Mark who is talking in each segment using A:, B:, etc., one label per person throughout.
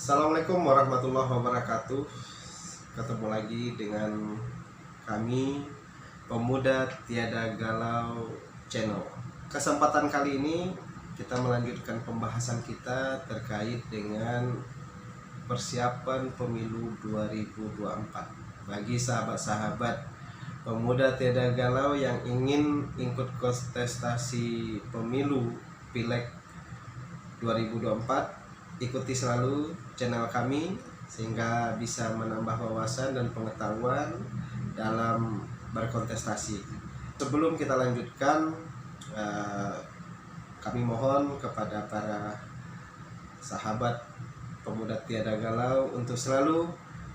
A: Assalamualaikum warahmatullahi wabarakatuh. Ketemu lagi dengan kami Pemuda Tiada Galau Channel. Kesempatan kali ini kita melanjutkan pembahasan kita terkait dengan persiapan pemilu 2024. Bagi sahabat-sahabat Pemuda Tiada Galau yang ingin ikut kontestasi pemilu Pileg 2024, ikuti selalu channel kami sehingga bisa menambah wawasan dan pengetahuan dalam berkontestasi. Sebelum kita lanjutkan, kami mohon kepada para sahabat Pemuda Tiada Galau untuk selalu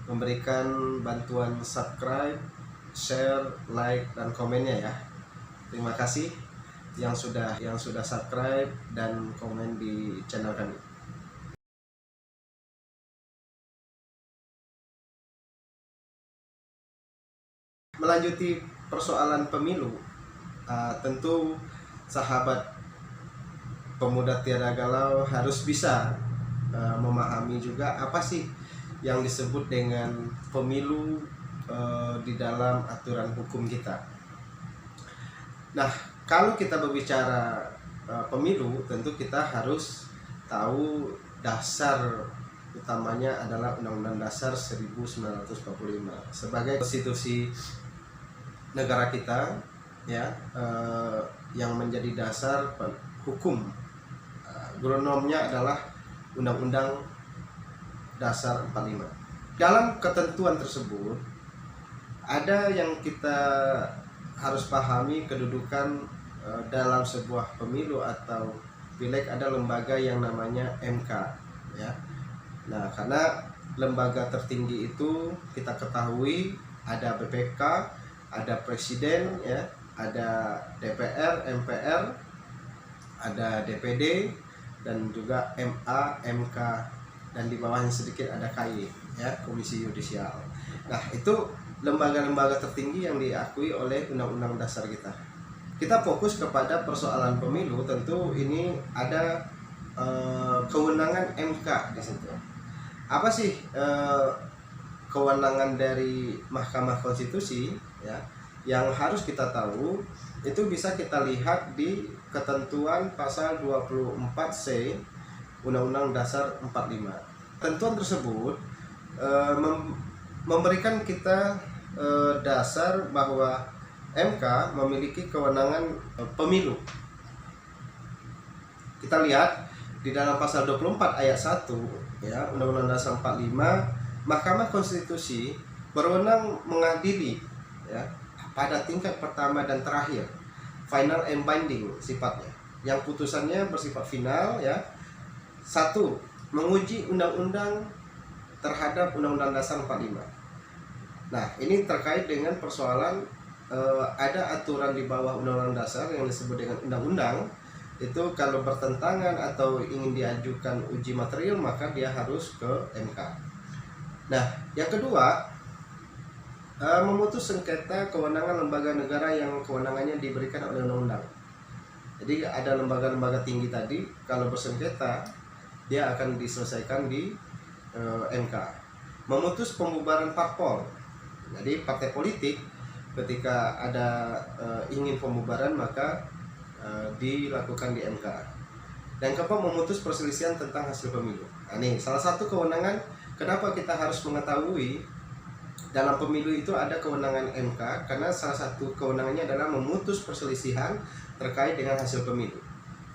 A: memberikan bantuan subscribe, share, like, dan komennya ya. Terima kasih yang sudah subscribe dan komen di channel kami. Melanjuti persoalan pemilu, tentu sahabat Pemuda Tiada Galau harus bisa memahami juga apa sih yang disebut dengan pemilu di dalam aturan hukum kita. Nah, kalau kita berbicara pemilu, tentu kita harus tahu dasar utamanya adalah Undang-Undang Dasar 1945 sebagai konstitusi negara kita ya, yang menjadi dasar hukum. Gronomnya adalah Undang-Undang Dasar 45. Dalam ketentuan tersebut ada yang kita harus pahami, kedudukan dalam sebuah pemilu atau pileg ada lembaga yang namanya MK ya. Nah, karena lembaga tertinggi itu kita ketahui ada BPK, ada Presiden ya, ada DPR, MPR, ada DPD, dan juga MA, MK, dan di bawahnya sedikit ada KY ya, Komisi Yudisial. Nah, itu lembaga-lembaga tertinggi yang diakui oleh Undang-Undang Dasar kita. Kita fokus kepada persoalan pemilu, tentu ini ada kewenangan MK di situ. Apa sih kewenangan dari Mahkamah Konstitusi ya, yang harus kita tahu? Itu bisa kita lihat di ketentuan pasal 24C Undang-Undang Dasar 45. Tentuan tersebut memberikan kita dasar bahwa MK memiliki kewenangan pemilu. Kita lihat di dalam pasal 24 ayat 1 ya, Undang-Undang Dasar 45, Mahkamah Konstitusi berwenang mengadili ya pada tingkat pertama dan terakhir, final and binding sifatnya, yang putusannya bersifat final ya. 1. Menguji undang-undang terhadap Undang-Undang Dasar 45. Nah, ini terkait dengan persoalan ada aturan di bawah Undang-Undang Dasar yang disebut dengan undang-undang. Itu kalau bertentangan atau ingin diajukan uji material, maka dia harus ke MK. Nah, yang kedua, memutus sengketa kewenangan lembaga negara yang kewenangannya diberikan oleh undang-undang. Jadi ada lembaga-lembaga tinggi tadi, kalau bersengketa dia akan diselesaikan di MK. Memutus pembubaran parpol. Jadi partai politik ketika ada ingin pembubaran maka dilakukan di MK. Dan keempat, memutus perselisihan tentang hasil pemilu. Nah, ini salah satu kewenangan kenapa kita harus mengetahui dalam pemilu itu ada kewenangan MK, karena salah satu kewenangannya adalah memutus perselisihan terkait dengan hasil pemilu.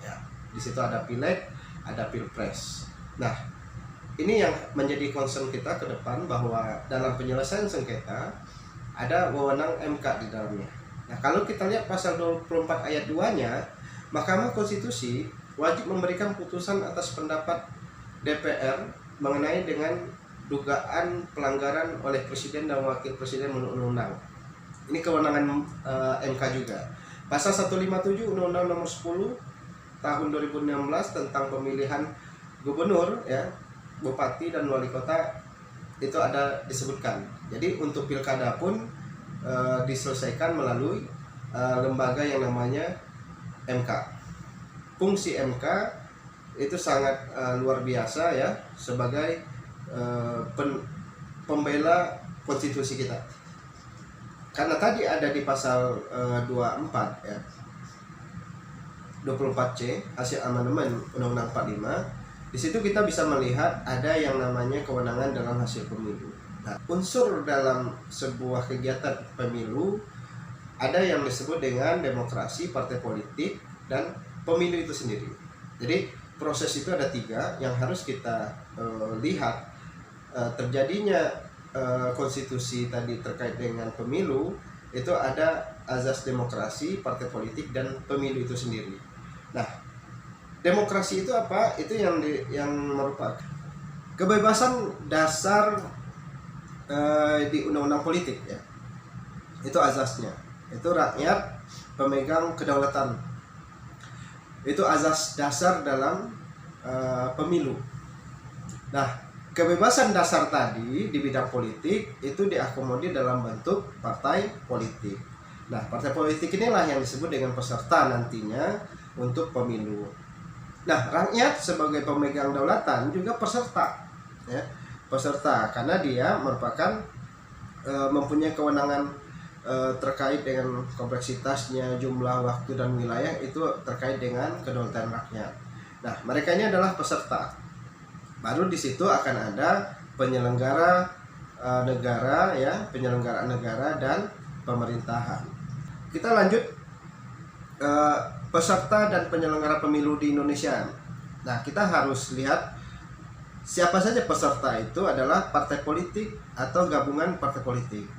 A: Ya, di situ ada pileg, ada pilpres. Nah, ini yang menjadi concern kita ke depan, bahwa dalam penyelesaian sengketa ada wewenang MK di dalamnya. Nah, kalau kita lihat pasal 24 ayat 2-nya, Mahkamah Konstitusi wajib memberikan putusan atas pendapat DPR mengenai dengan dugaan pelanggaran oleh Presiden dan Wakil Presiden menurut undang-undang. Ini kewenangan MK juga. Pasal 157 Undang-Undang Nomor 10 Tahun 2016 tentang pemilihan gubernur ya, bupati dan wali kota itu ada disebutkan. Jadi untuk pilkada pun diselesaikan melalui lembaga yang namanya MK. Fungsi MK itu sangat luar biasa ya, sebagai pembela konstitusi kita. Karena tadi ada di pasal 24 ya, 24C hasil amandemen Undang-Undang 45. Di situ kita bisa melihat ada yang namanya kewenangan dalam hasil pemilu. Nah, unsur dalam sebuah kegiatan pemilu ada yang disebut dengan demokrasi, partai politik, dan pemilu itu sendiri. Jadi proses itu ada 3 yang harus kita lihat. Terjadinya konstitusi tadi terkait dengan pemilu itu ada azas demokrasi, partai politik, dan pemilu itu sendiri. Nah, demokrasi itu apa? Itu yang merupakan kebebasan dasar di undang-undang politik ya. Itu azasnya. Itu rakyat pemegang kedaulatan. Itu azas dasar dalam pemilu. Nah, kebebasan dasar tadi di bidang politik itu diakomodir dalam bentuk partai politik. Nah, partai politik inilah yang disebut dengan peserta nantinya untuk pemilu. Nah, rakyat sebagai pemegang daulatan juga peserta, ya, peserta karena dia merupakan mempunyai kewenangan terkait dengan kompleksitasnya, jumlah, waktu, dan wilayah itu terkait dengan kedaulatan rakyat. Nah, mereka ini adalah peserta. Baru di situ akan ada penyelenggara negara, ya, penyelenggara negara dan pemerintahan. Kita lanjut peserta dan penyelenggara pemilu di Indonesia. Nah, kita harus lihat siapa saja peserta. Itu adalah partai politik atau gabungan partai politik.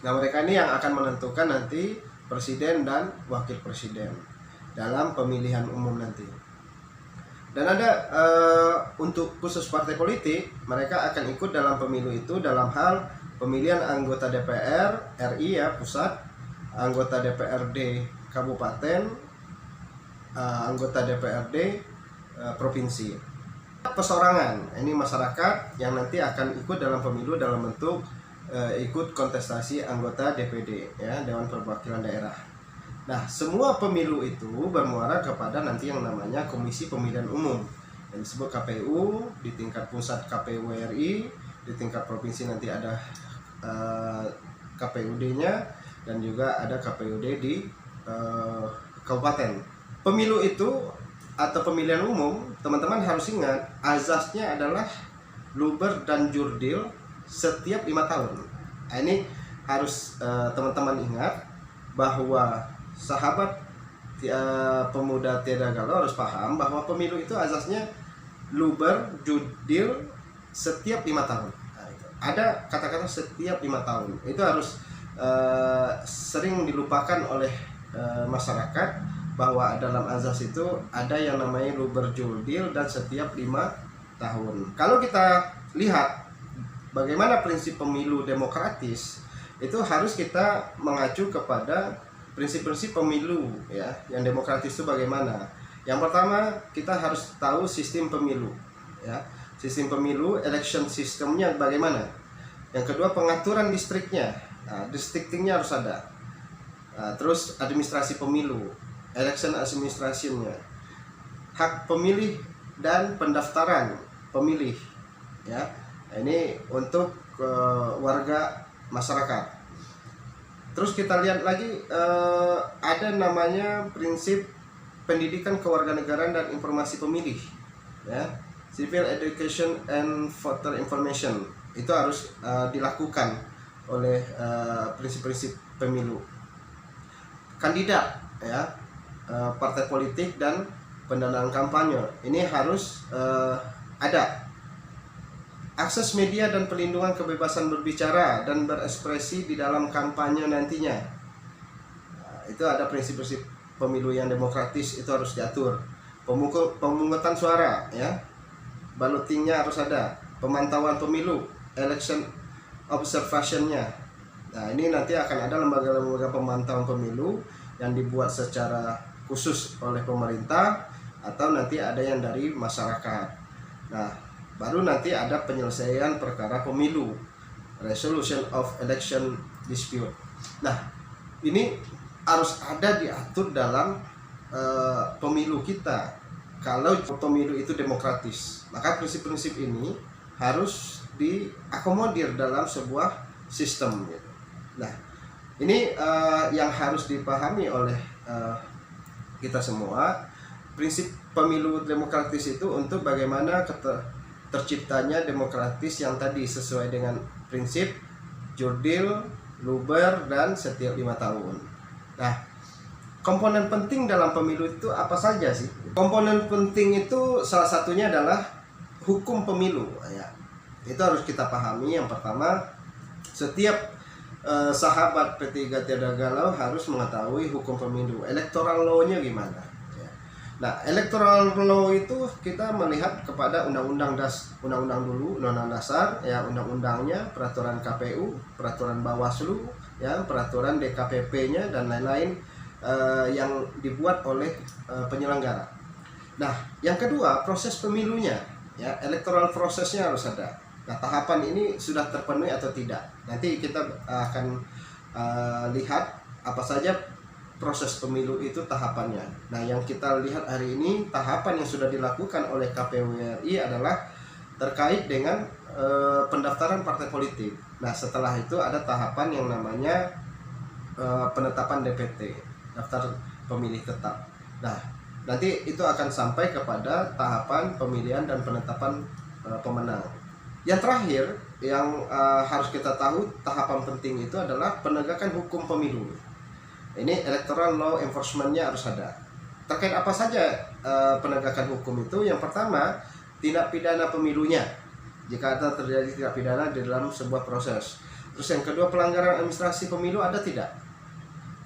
A: Nah, mereka ini yang akan menentukan nanti presiden dan wakil presiden dalam pemilihan umum nanti. Dan ada untuk khusus partai politik, mereka akan ikut dalam pemilu itu dalam hal pemilihan anggota DPR RI ya pusat, anggota DPRD kabupaten, anggota DPRD provinsi. Persorangan, ini masyarakat yang nanti akan ikut dalam pemilu dalam bentuk ikut kontestasi anggota DPD ya, Dewan Perwakilan Daerah. Nah, semua pemilu itu bermuara kepada nanti yang namanya Komisi Pemilihan Umum yang disebut KPU, di tingkat pusat KPU RI, di tingkat provinsi nanti ada KPUD-nya, dan juga ada KPUD di kabupaten. Pemilu itu atau pemilihan umum, teman-teman harus ingat azasnya adalah luber dan jurdil setiap 5 tahun. Nah, ini harus teman-teman ingat bahwa sahabat pemuda tiada galau harus paham bahwa pemilu itu azasnya luber jurdil setiap 5 tahun. Nah, ada kata-kata setiap 5 tahun. Itu harus sering dilupakan oleh masyarakat bahwa dalam azas itu ada yang namanya luber jurdil dan setiap 5 tahun. Kalau kita lihat bagaimana prinsip pemilu demokratis, itu harus kita mengacu kepada prinsip-prinsip pemilu ya, yang demokratis itu bagaimana. Yang pertama, kita harus tahu sistem pemilu ya. Sistem pemilu, election sistemnya bagaimana. Yang kedua, pengaturan distriknya. Nah, districtingnya harus ada. Nah, terus administrasi pemilu, election administration-nya, hak pemilih dan pendaftaran pemilih ya. Nah, ini untuk warga masyarakat. Terus kita lihat lagi ada namanya prinsip pendidikan kewarganegaraan dan informasi pemilih ya, civil education and voter information. Itu harus dilakukan oleh prinsip-prinsip pemilu. Kandidat ya, partai politik dan pendanaan kampanye ini harus ada. Akses media dan pelindungan kebebasan berbicara dan berekspresi di dalam kampanye nantinya. Nah, itu ada prinsip-prinsip pemilu yang demokratis, itu harus diatur. Pemungutan suara ya, ballotingnya harus ada. Pemantauan pemilu, election observation-nya. Nah, ini nanti akan ada lembaga-lembaga pemantauan pemilu yang dibuat secara khusus oleh pemerintah atau nanti ada yang dari masyarakat. Nah, baru nanti ada penyelesaian perkara pemilu, resolution of election dispute. Nah, ini harus ada diatur dalam pemilu kita. Kalau pemilu itu demokratis, maka prinsip-prinsip ini harus diakomodir dalam sebuah sistem gitu. Nah, ini yang harus dipahami oleh kita semua. Prinsip pemilu demokratis itu untuk bagaimana terciptanya demokratis yang tadi sesuai dengan prinsip jurdil, luber, dan setiap 5 tahun. Nah, komponen penting dalam pemilu itu apa saja sih? Komponen penting itu salah satunya adalah hukum pemilu ya. Itu harus kita pahami. Yang pertama, setiap sahabat P3 Tiada Galau harus mengetahui hukum pemilu, electoral law-nya gimana ya. Nah, electoral law itu kita melihat kepada undang-undang dulu, undang-undang dasar ya, undang-undangnya, peraturan KPU, peraturan Bawaslu ya, peraturan DKPP-nya dan lain-lain yang dibuat oleh penyelenggara. Nah, yang kedua, proses pemilunya ya, electoral prosesnya harus ada. Nah, tahapan ini sudah terpenuhi atau tidak. Nanti kita akan lihat apa saja proses pemilu itu tahapannya. Nah, yang kita lihat hari ini, tahapan yang sudah dilakukan oleh KPU RI adalah terkait dengan pendaftaran partai politik. Nah, setelah itu ada tahapan yang namanya penetapan DPT, daftar pemilih tetap. Nah, nanti itu akan sampai kepada tahapan pemilihan dan penetapan pemenang. Yang terakhir yang harus kita tahu, tahapan penting itu adalah penegakan hukum pemilu. Ini electoral law enforcement-nya harus ada. Terkait apa saja penegakan hukum itu? Yang pertama, tindak pidana pemilunya. Jika ada terjadi tindak pidana di dalam sebuah proses. Terus yang kedua, pelanggaran administrasi pemilu ada tidak?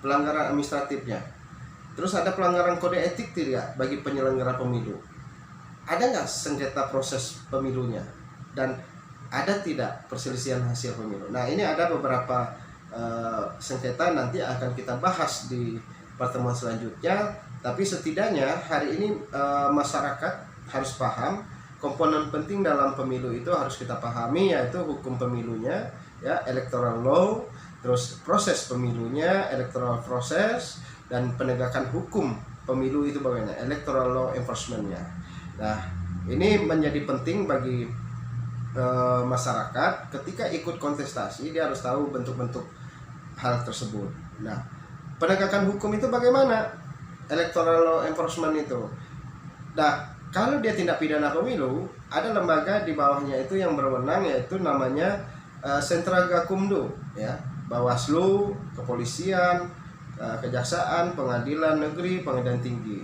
A: Pelanggaran administratifnya. Terus ada pelanggaran kode etik tidak bagi penyelenggara pemilu? Ada nggak sengketa proses pemilunya? Dan ada tidak perselisihan hasil pemilu? Nah, ini ada beberapa sengketa, nanti akan kita bahas di pertemuan selanjutnya. Tapi setidaknya hari ini masyarakat harus paham komponen penting dalam pemilu itu harus kita pahami, yaitu hukum pemilunya ya, electoral law, terus proses pemilunya, electoral process, dan penegakan hukum pemilu itu bagaimana, electoral law enforcement-nya. Nah, ini menjadi penting bagi masyarakat. Ketika ikut kontestasi, dia harus tahu bentuk-bentuk hal tersebut. Nah, penegakan hukum itu bagaimana? Electoral law enforcement itu. Nah, kalau dia tindak pidana pemilu, ada lembaga di bawahnya itu yang berwenang, yaitu namanya Sentra Gakumdu ya, Bawaslu, kepolisian, kejaksaan, pengadilan negeri, pengadilan tinggi.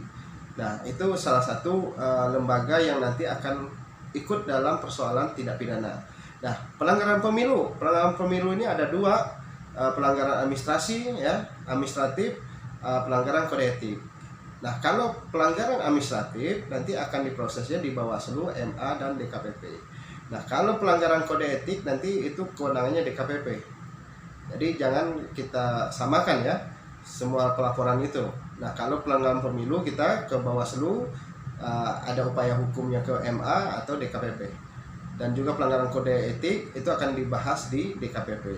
A: Nah, itu salah satu lembaga yang nanti akan ikut dalam persoalan tindak pidana. Nah, pelanggaran pemilu ini ada dua, pelanggaran administrasi ya, administratif, pelanggaran kode etik. Nah, kalau pelanggaran administratif nanti akan diprosesnya di Bawaslu, MA, dan DKPP. Nah, kalau pelanggaran kode etik nanti itu kewenangannya DKPP. Jadi jangan kita samakan ya semua pelaporan itu. Nah, kalau pelanggaran pemilu kita ke Bawaslu, ada upaya hukumnya ke MA atau DKPP. Dan juga pelanggaran kode etik itu akan dibahas di DKPP.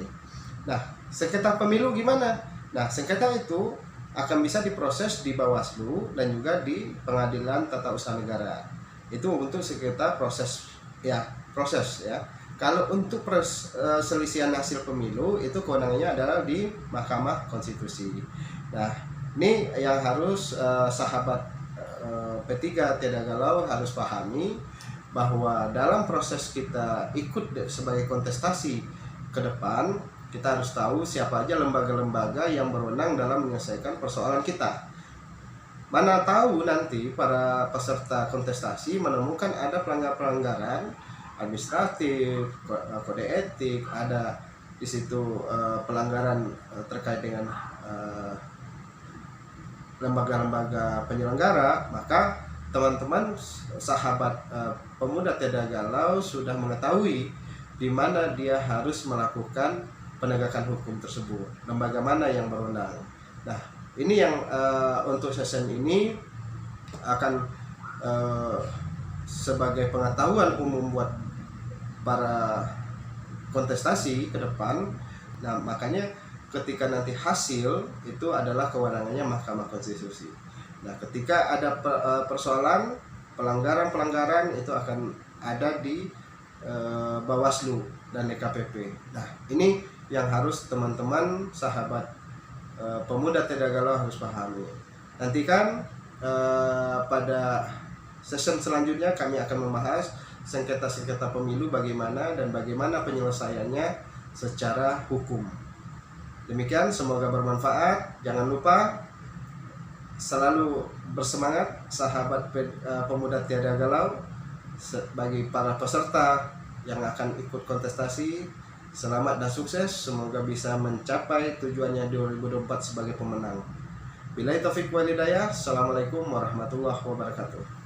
A: Nah, sengketa pemilu gimana? Nah, sengketa itu akan bisa diproses di Bawaslu dan juga di Pengadilan Tata Usaha Negara. Itu untuk sengketa proses ya. Kalau untuk perselisihan hasil pemilu itu kewenangannya adalah di Mahkamah Konstitusi. Nah, ini yang harus sahabat P3 Tiada Galau harus pahami, bahwa dalam proses kita ikut sebagai kontestasi ke depan, kita harus tahu siapa aja lembaga-lembaga yang berwenang dalam menyelesaikan persoalan kita. Mana tahu nanti para peserta kontestasi menemukan ada pelanggaran administratif, kode etik, ada di situ pelanggaran terkait dengan lembaga-lembaga penyelenggara, maka teman-teman sahabat pemuda Tiada Galau sudah mengetahui di mana dia harus melakukan penegakan hukum tersebut, lembaga mana yang berwenang. Nah, ini yang untuk sesi ini akan sebagai pengetahuan umum buat para kontestasi ke depan. Nah, makanya ketika nanti hasil itu adalah kewenangannya Mahkamah Konstitusi. Nah, ketika ada persoalan pelanggaran itu akan ada di Bawaslu dan DKPP. Nah, ini yang harus teman-teman sahabat pemuda Tiada Galau harus pahami. Nantikan pada session selanjutnya kami akan membahas sengketa-sengketa pemilu bagaimana dan bagaimana penyelesaiannya secara hukum. Demikian, semoga bermanfaat. Jangan lupa selalu bersemangat sahabat pemuda Tiada Galau. Bagi para peserta yang akan ikut kontestasi, selamat dan sukses. Semoga bisa mencapai tujuannya 2024 sebagai pemenang. Billahi taufiq wal hidayah. Assalamualaikum warahmatullahi wabarakatuh.